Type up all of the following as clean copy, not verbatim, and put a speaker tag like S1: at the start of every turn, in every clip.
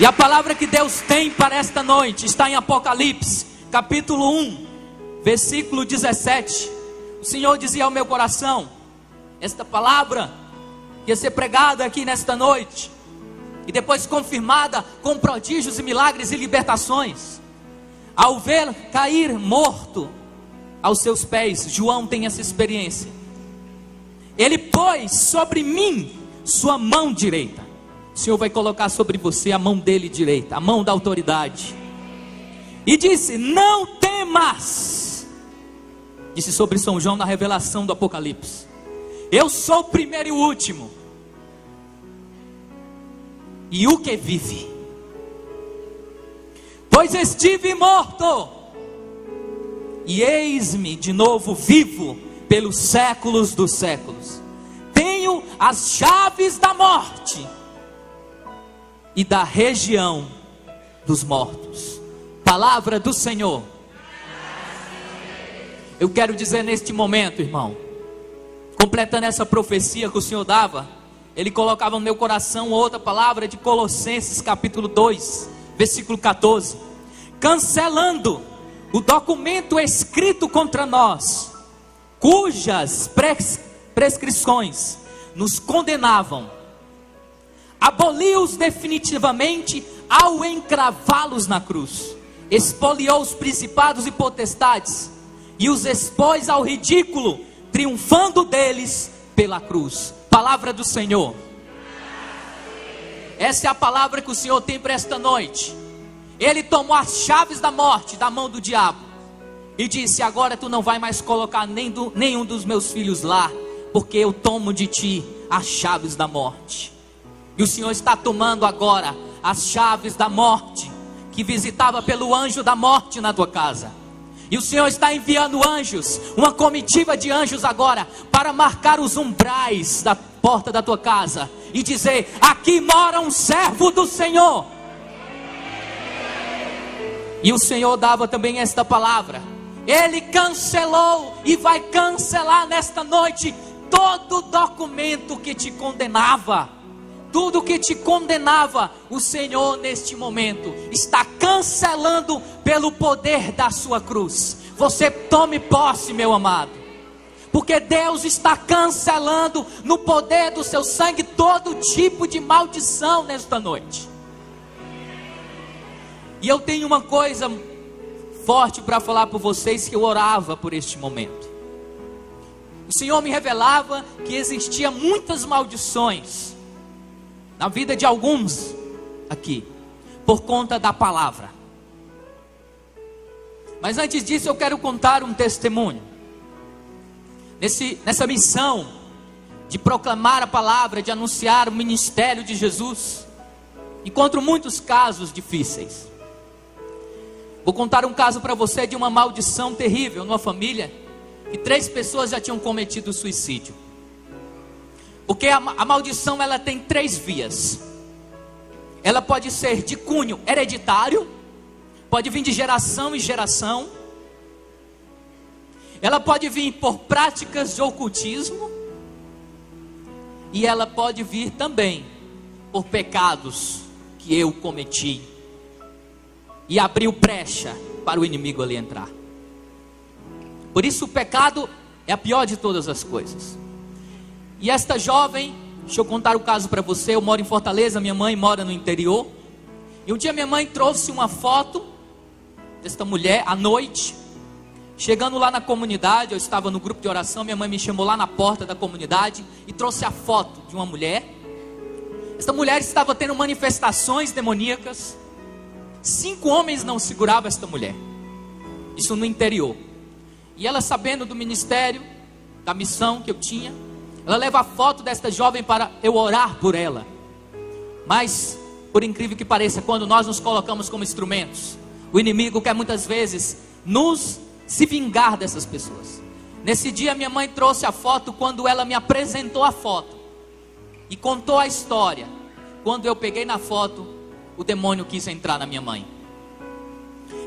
S1: E a palavra que Deus tem para esta noite está em Apocalipse, capítulo 1, versículo 17. O Senhor dizia ao meu coração: esta palavra ia ser pregada aqui nesta noite, e depois confirmada com prodígios e milagres e libertações. Ao ver cair morto aos seus pés, João tem essa experiência. Ele pôs sobre mim sua mão direita. O Senhor vai colocar sobre você a mão dele direita, a mão da autoridade. E disse: não temas. Disse sobre São João na revelação do Apocalipse: eu sou o primeiro e o último, e o que vive. Pois estive morto, e eis-me de novo vivo pelos séculos dos séculos. Tenho as chaves da morte e da região dos mortos. Palavra do Senhor. Eu quero dizer neste momento, irmão, completando essa profecia que o Senhor dava, Ele colocava no meu coração outra palavra de Colossenses capítulo 2, versículo 14, cancelando o documento escrito contra nós, cujas prescrições nos condenavam. Aboliu-os definitivamente ao encravá-los na cruz. Expoliou os principados e potestades e os expôs ao ridículo, triunfando deles pela cruz. Palavra do Senhor. Essa é a palavra que o Senhor tem para esta noite. Ele tomou as chaves da morte da mão do diabo e disse: agora tu não vai mais colocar nenhum dos meus filhos lá, porque eu tomo de ti as chaves da morte. E o Senhor está tomando agora as chaves da morte que visitava pelo anjo da morte na tua casa. E o Senhor está enviando anjos, uma comitiva de anjos agora, para marcar os umbrais da porta da tua casa e dizer: aqui mora um servo do Senhor. E o Senhor dava também esta palavra: Ele cancelou e vai cancelar nesta noite todo documento que te condenava. Tudo que te condenava, o Senhor neste momento está cancelando pelo poder da sua cruz. Você tome posse, meu amado, porque Deus está cancelando no poder do seu sangue todo tipo de maldição nesta noite. E eu tenho uma coisa forte para falar para vocês, que eu orava por este momento. O Senhor me revelava que existia muitas maldições na vida de alguns aqui, por conta da palavra. Mas antes disso eu quero contar um testemunho. Nessa missão de proclamar a palavra, de anunciar o ministério de Jesus, encontro muitos casos difíceis. Vou contar um caso para você de uma maldição terrível numa família, que 3 pessoas já tinham cometido suicídio. Porque a maldição, ela tem 3 vias. Ela pode ser de cunho hereditário, pode vir de geração em geração. Ela pode vir por práticas de ocultismo, e ela pode vir também por pecados que eu cometi e abriu brecha para o inimigo ali entrar. Por isso o pecado é a pior de todas as coisas. E esta jovem, deixa eu contar o caso para você. Eu moro em Fortaleza, minha mãe mora no interior. E um dia minha mãe trouxe uma foto desta mulher à noite. Chegando lá na comunidade, eu estava no grupo de oração, minha mãe me chamou lá na porta da comunidade e trouxe a foto de uma mulher. Esta mulher estava tendo manifestações demoníacas. 5 homens não seguravam esta mulher. Isso no interior. E ela, sabendo do ministério, da missão que eu tinha, ela leva a foto desta jovem para eu orar por ela. Mas, por incrível que pareça, quando nós nos colocamos como instrumentos, o inimigo quer muitas vezes se vingar dessas pessoas. Nesse dia minha mãe trouxe a foto. Quando ela me apresentou a foto e contou a história, quando eu peguei na foto, o demônio quis entrar na minha mãe.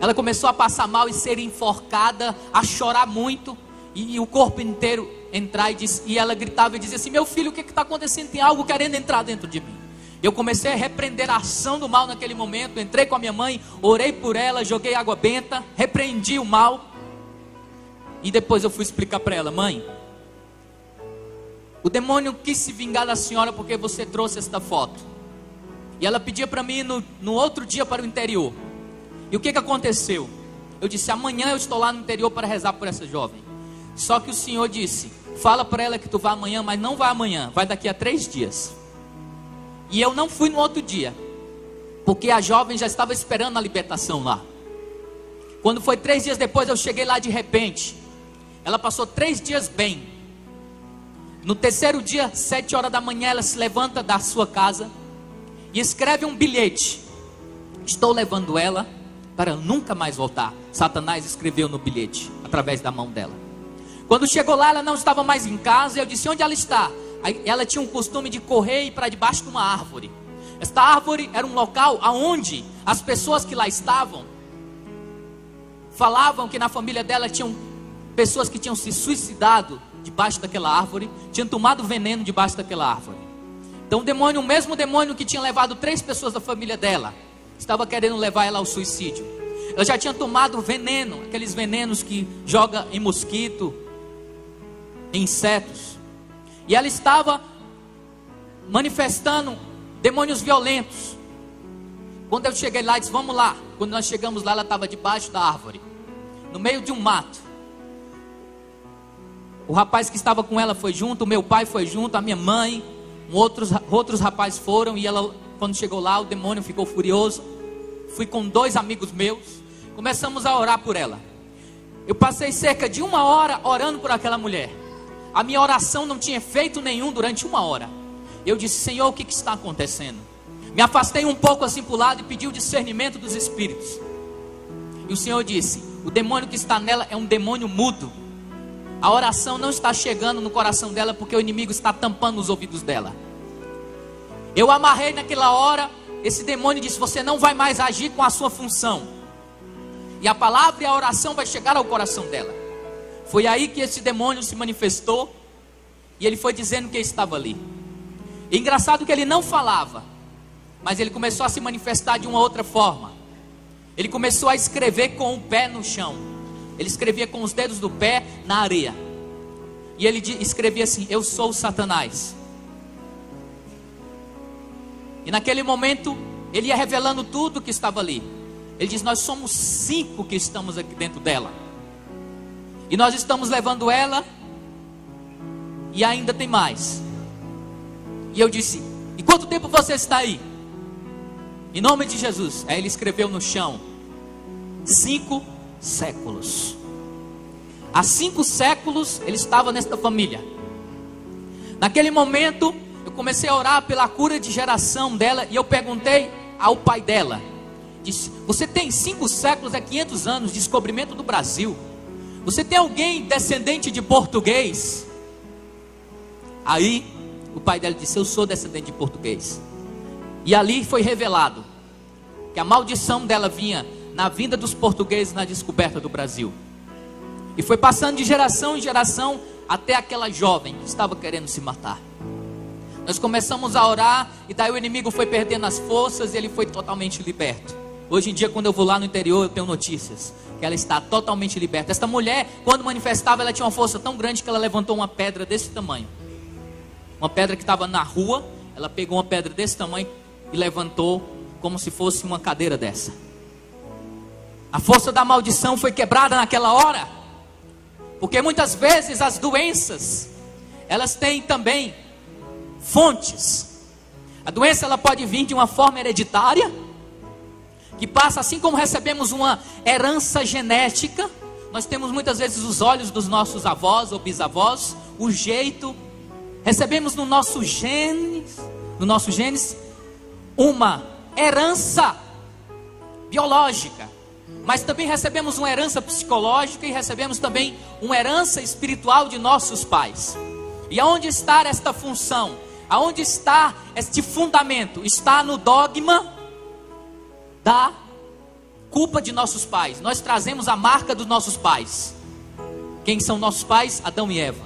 S1: Ela começou a passar mal e ser enforcada, a chorar muito, e o corpo inteiro entrar, e ela gritava e dizia assim: meu filho, o que está acontecendo? Tem algo querendo entrar dentro de mim. Eu comecei a repreender a ação do mal naquele momento. Entrei com a minha mãe, orei por ela, joguei água benta, repreendi o mal. E depois eu fui explicar para ela: mãe, o demônio quis se vingar da senhora porque você trouxe esta foto. E ela pedia para mim ir no outro dia para o interior. E o que aconteceu? Eu disse: amanhã eu estou lá no interior para rezar por essa jovem. Só que o Senhor disse: fala para ela que tu vai amanhã, mas não vai amanhã, vai daqui a 3 dias. E eu não fui no outro dia, porque a jovem já estava esperando a libertação lá. Quando foi 3 dias depois, eu cheguei lá de repente. Ela passou 3 dias bem. No terceiro dia, 7 horas da manhã, ela se levanta da sua casa e escreve um bilhete: estou levando ela para nunca mais voltar. Satanás escreveu no bilhete, através da mão dela. Quando chegou lá, ela não estava mais em casa. Eu disse: onde ela está? Aí, ela tinha um costume de correr e ir para debaixo de uma árvore. Esta árvore era um local onde as pessoas que lá estavam falavam que na família dela tinham pessoas que tinham se suicidado debaixo daquela árvore, tinham tomado veneno debaixo daquela árvore. Então o demônio, o mesmo demônio que tinha levado 3 pessoas da família dela, estava querendo levar ela ao suicídio. Ela já tinha tomado veneno, aqueles venenos que joga em mosquito, em insetos. E ela estava manifestando demônios violentos. Quando eu cheguei lá, disse: vamos lá. Quando nós chegamos lá, ela estava debaixo da árvore, no meio de um mato. O rapaz que estava com ela foi junto, o meu pai foi junto, a minha mãe, outros rapazes foram. E ela, quando chegou lá, o demônio ficou furioso. Fui com 2 amigos meus, começamos a orar por ela. Eu passei cerca de 1 hora orando por aquela mulher. A minha oração não tinha efeito nenhum durante 1 hora. Eu disse: Senhor, o que está acontecendo? Me afastei um pouco assim para o lado e pedi o discernimento dos espíritos. E o Senhor disse: o demônio que está nela é um demônio mudo. A oração não está chegando no coração dela porque o inimigo está tampando os ouvidos dela. Eu amarrei naquela hora esse demônio e disse: você não vai mais agir com a sua função. E a palavra e a oração vai chegar ao coração dela. Foi aí que esse demônio se manifestou. E ele foi dizendo que estava ali. E engraçado que ele não falava, mas ele começou a se manifestar de uma outra forma. Ele começou a escrever com o pé no chão. Ele escrevia com os dedos do pé na areia. E ele escrevia assim: eu sou o Satanás. E naquele momento ele ia revelando tudo que estava ali. Ele diz: nós somos 5 que estamos aqui dentro dela. E nós estamos levando ela. E ainda tem mais. E eu disse: e quanto tempo você está aí? Em nome de Jesus. Aí ele escreveu no chão: 5 séculos. Há 5 séculos ele estava nesta família. Naquele momento eu comecei a orar pela cura de geração dela. E eu perguntei ao pai dela, disse: você tem 5 séculos, é 500 anos, descobrimento do Brasil. Você tem alguém descendente de português? Aí o pai dela disse: eu sou descendente de português. E ali foi revelado que a maldição dela vinha na vinda dos portugueses na descoberta do Brasil. E foi passando de geração em geração até aquela jovem que estava querendo se matar. Nós começamos a orar e daí o inimigo foi perdendo as forças e ele foi totalmente liberto. Hoje em dia, quando eu vou lá no interior, eu tenho notícias que ela está totalmente liberta. Esta mulher, quando manifestava, ela tinha uma força tão grande que ela levantou uma pedra desse tamanho. Uma pedra que estava na rua, ela pegou uma pedra desse tamanho e levantou como se fosse uma cadeira dessa. A força da maldição foi quebrada naquela hora. Porque muitas vezes as doenças, elas têm também fontes. A doença ela pode vir de uma forma hereditária, que passa assim como recebemos uma herança genética. Nós temos muitas vezes os olhos dos nossos avós ou bisavós, o jeito, recebemos no nosso genes uma herança biológica, mas também recebemos uma herança psicológica e recebemos também uma herança espiritual de nossos pais. E aonde está esta função? Aonde está este fundamento? Está no dogma da culpa de nossos pais. Nós trazemos a marca dos nossos pais. Quem são nossos pais? Adão e Eva.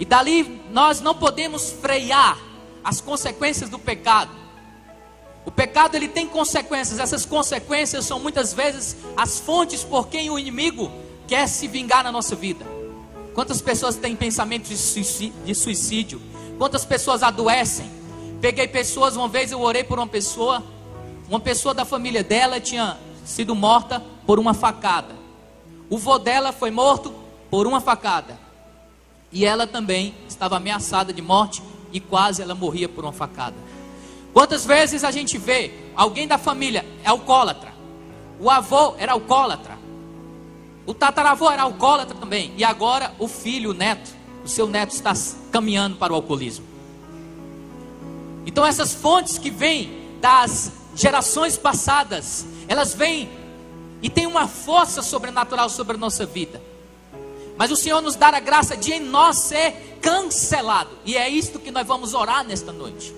S1: E dali nós não podemos frear as consequências do pecado. O pecado, ele tem consequências. Essas consequências são muitas vezes as fontes por quem o inimigo quer se vingar na nossa vida. Quantas pessoas têm pensamentos de suicídio? Quantas pessoas adoecem? Peguei pessoas, uma vez eu orei por uma pessoa da família dela tinha sido morta por uma facada. O vô dela foi morto por uma facada. E ela também estava ameaçada de morte e quase ela morria por uma facada. Quantas vezes a gente vê alguém da família é alcoólatra, o avô era alcoólatra, o tataravô era alcoólatra também, e agora o filho, o seu neto está caminhando para o alcoolismo. Então essas fontes que vêm das gerações passadas, elas vêm e têm uma força sobrenatural sobre a nossa vida. Mas o Senhor nos dá a graça de em nós ser cancelado. E é isto que nós vamos orar nesta noite.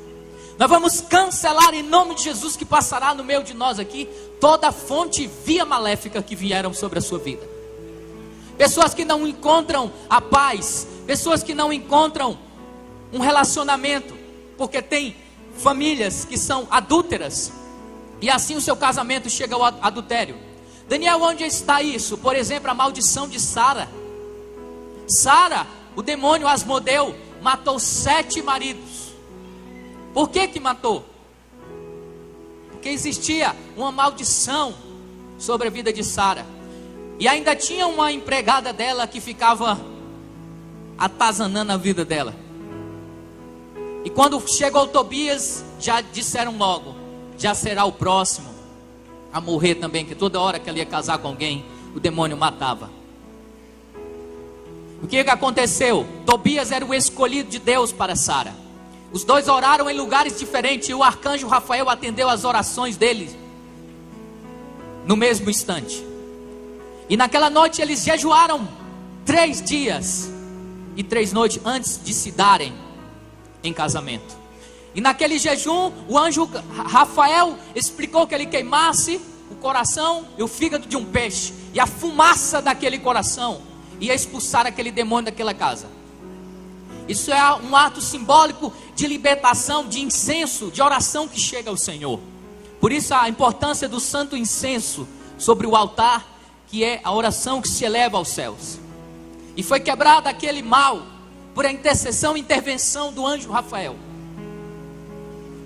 S1: Nós vamos cancelar em nome de Jesus, que passará no meio de nós aqui toda fonte via maléfica que vieram sobre a sua vida. Pessoas que não encontram a paz, pessoas que não encontram um relacionamento, porque tem famílias que são adúlteras, e assim o seu casamento chega ao adultério. Daniel, onde está isso? Por exemplo, a maldição de Sara. Sara, o demônio Asmodeu, matou 7 maridos. Por que matou? Porque existia uma maldição sobre a vida de Sara. E ainda tinha uma empregada dela que ficava atazanando a vida dela. E quando chegou Tobias, já disseram logo: já será o próximo a morrer também, que toda hora que ela ia casar com alguém, o demônio matava. O que aconteceu? Tobias era o escolhido de Deus para Sara. Os dois oraram em lugares diferentes, e o arcanjo Rafael atendeu as orações deles no mesmo instante. E naquela noite eles jejuaram 3 dias e 3 noites antes de se darem em casamento. E naquele jejum, o anjo Rafael explicou que ele queimasse o coração e o fígado de um peixe, e a fumaça daquele coração ia expulsar aquele demônio daquela casa. Isso é um ato simbólico de libertação, de incenso, de oração que chega ao Senhor. Por isso a importância do santo incenso sobre o altar, que é a oração que se eleva aos céus. E foi quebrado aquele mal por a intercessão e intervenção do anjo Rafael.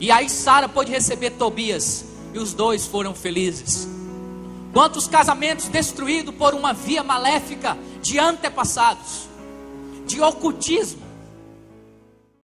S1: E aí Sara pôde receber Tobias, e os dois foram felizes. Quantos casamentos destruídos por uma via maléfica de antepassados, de ocultismo,